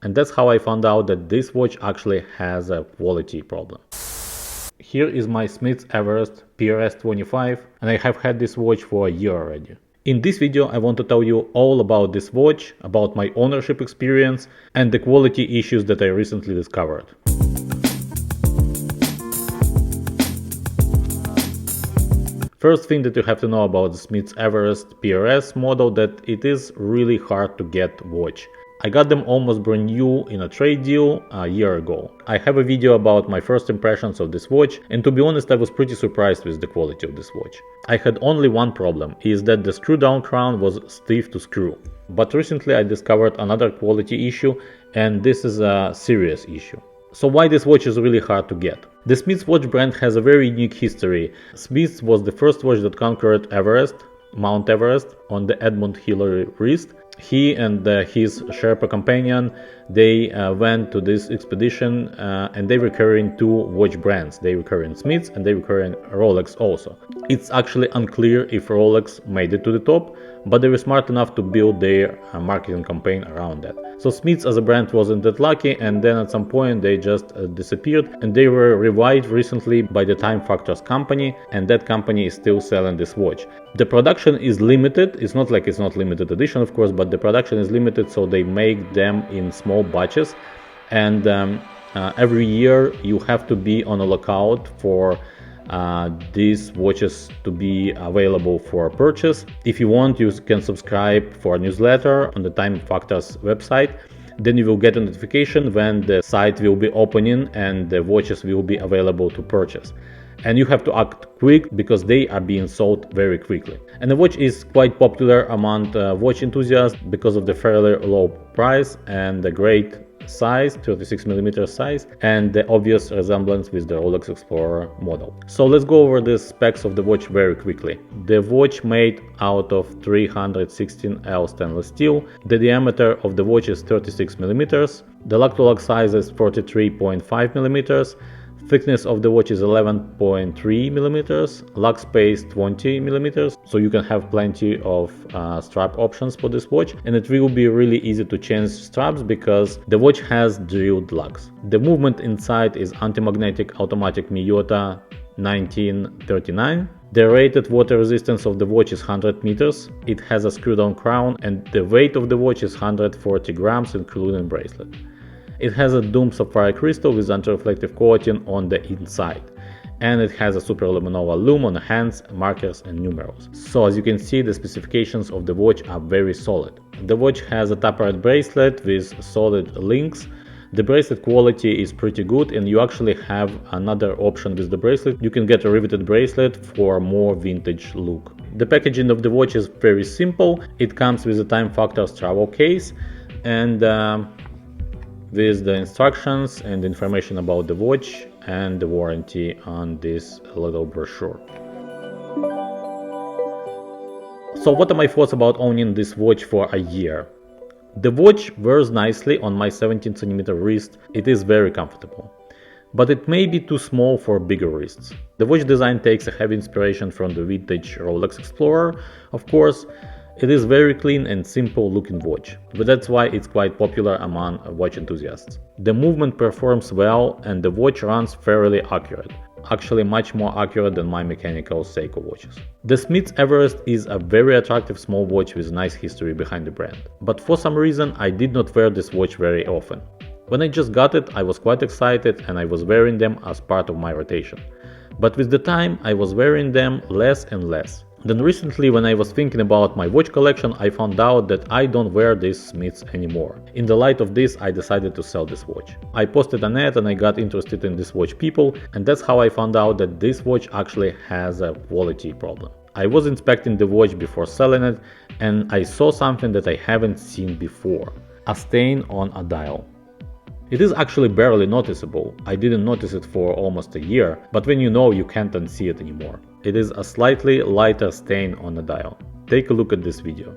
And that's how I found out that this watch actually has a quality problem. Here is my Smiths Everest PRS-25, and I have had this watch for a year already. In this video I want to tell you all about this watch, about my ownership experience and the quality issues that I recently discovered. First thing that you have to know about the Smiths Everest PRS model, that it is really hard to get watch. I got them almost brand new in a trade deal a year ago. I have a video about my first impressions of this watch, and to be honest I was pretty surprised with the quality of this watch. I had only one problem, is that the screw down crown was stiff to screw. But recently I discovered another quality issue, and this is a serious issue. So why this watch is really hard to get? The Smiths watch brand has a very unique history. Smiths was the first watch that conquered Everest, Mount Everest, on the Edmund Hillary wrist. He and his Sherpa companion, they went to this expedition and they were carrying two watch brands. They were carrying Smiths and they were carrying Rolex also. It's actually unclear if Rolex made it to the top, but they were smart enough to build their marketing campaign around that. So Smiths as a brand wasn't that lucky, and then at some point they just disappeared, and they were revived recently by the Time Factors company, and that company is still selling this watch. The production is limited. It's not like it's not limited edition, of course, but the production is limited, so they make them in small batches, and every year you have to be on a lookout for these watches to be available for purchase. If you want, you can subscribe for a newsletter on the Time Factors website. Then you will get a notification when the site will be opening and the watches will be available to purchase. And you have to act quick because they are being sold very quickly. And the watch is quite popular among watch enthusiasts because of the fairly low price and the great size, 36mm size, and the obvious resemblance with the Rolex Explorer model. So let's go over the specs of the watch very quickly. The watch made out of 316L stainless steel. The diameter of the watch is 36mm. The lug-to-lug size is 43.5mm. Thickness of the watch is 11.3mm, lug space 20mm, so you can have plenty of strap options for this watch, and it will be really easy to change straps because the watch has drilled lugs. The movement inside is anti-magnetic automatic Miyota 1939. The rated water resistance of the watch is 100 meters. It has a screw-down crown, and the weight of the watch is 140 grams including bracelet. It has a domed sapphire crystal with anti-reflective coating on the inside, and it has a super luminova lume on the hands, markers and numerals. So as you can see, the specifications of the watch are very solid. The watch has a tapered bracelet with solid links. The bracelet quality is pretty good, and you actually have another option with the bracelet. You can get a riveted bracelet for a more vintage look. The packaging of the watch is very simple. It comes with a Time Factors travel case and with the instructions and information about the watch and the warranty on this little brochure. So what are my thoughts about owning this watch for a year? The watch wears nicely on my 17cm wrist. It is very comfortable, but it may be too small for bigger wrists. The watch design takes a heavy inspiration from the vintage Rolex Explorer, of course. It is very clean and simple looking watch, but that's why it's quite popular among watch enthusiasts. The movement performs well and the watch runs fairly accurate, actually much more accurate than my mechanical Seiko watches. The Smiths Everest is a very attractive small watch with nice history behind the brand, but for some reason I did not wear this watch very often. When I just got it, I was quite excited and I was wearing them as part of my rotation. But with the time I was wearing them less and less. Then recently, when I was thinking about my watch collection, I found out that I don't wear these Smiths anymore. In the light of this, I decided to sell this watch. I posted an ad and I got interested in this watch people, and that's how I found out that this watch actually has a quality problem. I was inspecting the watch before selling it, and I saw something that I haven't seen before: a stain on a dial. It is actually barely noticeable. I didn't notice it for almost a year, but when you know, you can't unsee it anymore. It is a slightly lighter stain on the dial. Take a look at this video.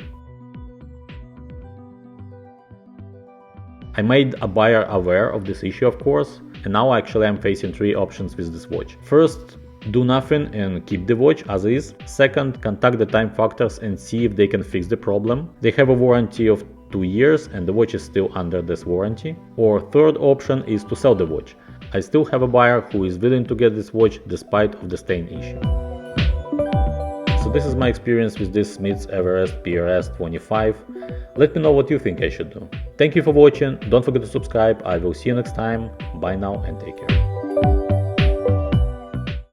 I made a buyer aware of this issue, of course, and now actually I'm facing three options with this watch. First, do nothing and keep the watch as is. Second, contact the Time Factors and see if they can fix the problem. They have a warranty of 2 years and the watch is still under this warranty. Or third option is to sell the watch. I still have a buyer who is willing to get this watch despite of the stain issue. So this is my experience with this Smiths Everest PRS-25. Let me know what you think I should do. Thank you for watching, don't forget to subscribe, I will see you next time, bye now and take care.